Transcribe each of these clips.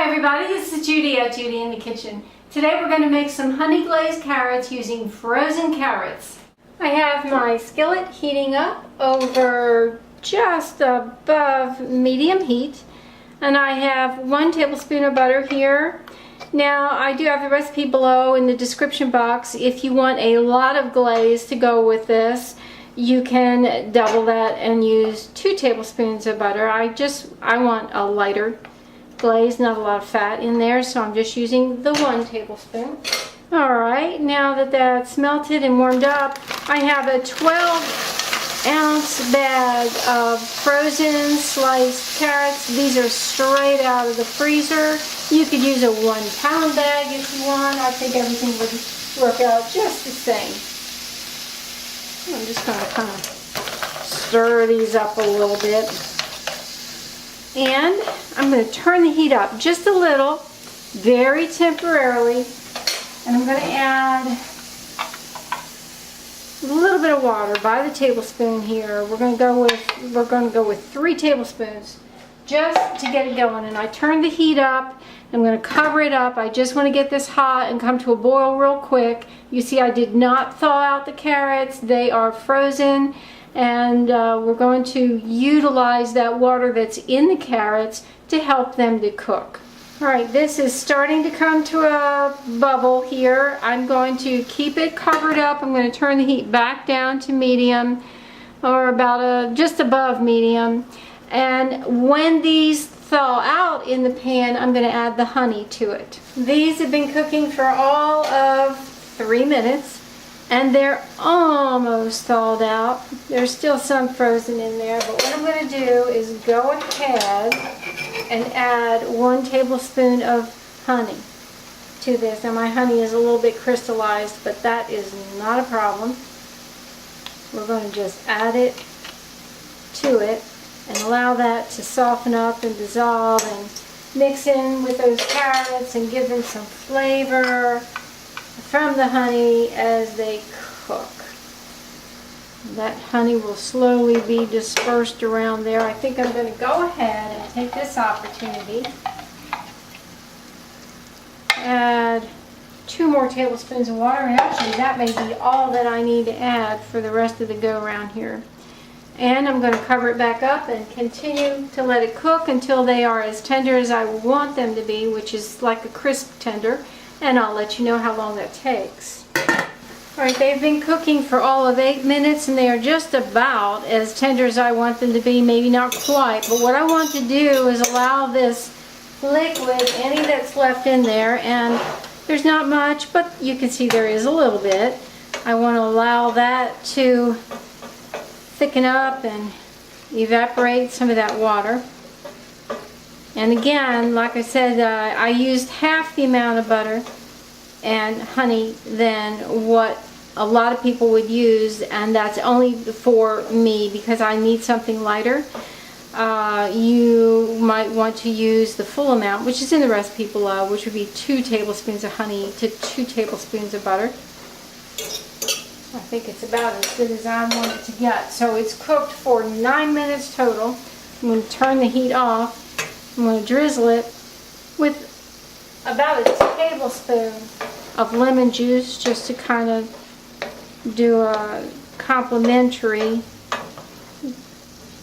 Hi everybody, this is Judy at Judi in the Kitchen. Today we're going to make some honey glazed carrots using frozen carrots. I have my skillet heating up over just above medium heat, and I have 1 tablespoon of butter here. Now I do have the recipe below in the description box. If you want a lot of glaze to go with this, you can double that and use 2 tablespoons of butter. I want a lighter glaze, not a lot of fat in there, so I'm just using the 1 tablespoon. Alright, now that that's melted and warmed up, I have a 12-ounce bag of frozen sliced carrots. These are straight out of the freezer. You could use a 1-pound bag if you want. I think everything would work out just the same. I'm just going to kind of stir these up a little bit. And I'm going to turn the heat up just a little, very temporarily, and I'm going to add a little bit of water by the tablespoon here. We're going to go with 3 tablespoons just to get it going. And I turn the heat up. I'm going to cover it up. I just want to get this hot and come to a boil real quick. You see, I did not thaw out the carrots. They are frozen. And we're going to utilize that water that's in the carrots to help them to cook. Alright, this is starting to come to a bubble here. I'm going to keep it covered up. I'm going to turn the heat back down to medium, or about just above medium. And when these thaw out in the pan, I'm going to add the honey to it. These have been cooking for all of 3 minutes. And they're almost thawed out. There's still some frozen in there, but what I'm going to do is go ahead and add 1 tablespoon of honey to this. Now my honey is a little bit crystallized, but that is not a problem. We're going to just add it to it and allow that to soften up and dissolve and mix in with those carrots and give them some flavor from the honey as they cook. That honey will slowly be dispersed around there. I think I'm going to go ahead and take this opportunity, add 2 more tablespoons of water, and actually that may be all that I need to add for the rest of the go around here. And I'm going to cover it back up and continue to let it cook until they are as tender as I want them to be, which is like a crisp tender. And I'll let you know how long that takes. Alright, they've been cooking for all of 8 minutes, and they are just about as tender as I want them to be, maybe not quite. But what I want to do is allow this liquid, any that's left in there, and there's not much, but you can see there is a little bit. I want to allow that to thicken up and evaporate some of that water. And again, like I said, I used half the amount of butter and honey than what a lot of people would use, and that's only for me because I need something lighter. You might want to use the full amount, which is in the recipe below, which would be 2 tablespoons of honey to 2 tablespoons of butter. I think it's about as good as I want it to get. So it's cooked for 9 minutes total. I'm going to turn the heat off. I'm going to drizzle it with about a tablespoon of lemon juice just to kind of do a complementary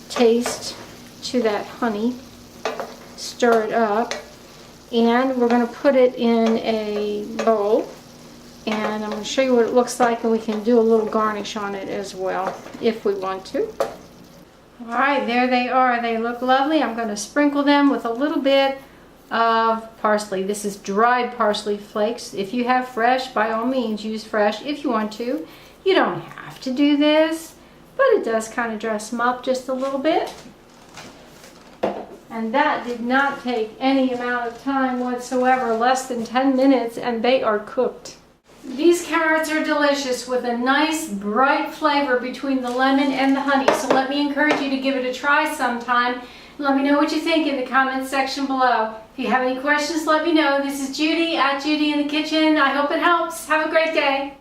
taste to that honey. Stir it up, and we're going to put it in a bowl, and I'm going to show you what it looks like, and we can do a little garnish on it as well if we want to. Alright, there they are. They look lovely. I'm going to sprinkle them with a little bit of parsley. This is dried parsley flakes. If you have fresh, by all means use fresh if you want to. You don't have to do this, but it does kind of dress them up just a little bit. And that did not take any amount of time whatsoever, less than 10 minutes, and they are cooked. These carrots are delicious with a nice bright flavor between the lemon and the honey. So let me encourage you to give it a try sometime. Let me know what you think in the comments section below. If you have any questions, let me know. This is Judi at Judi in the Kitchen. I hope it helps. Have a great day.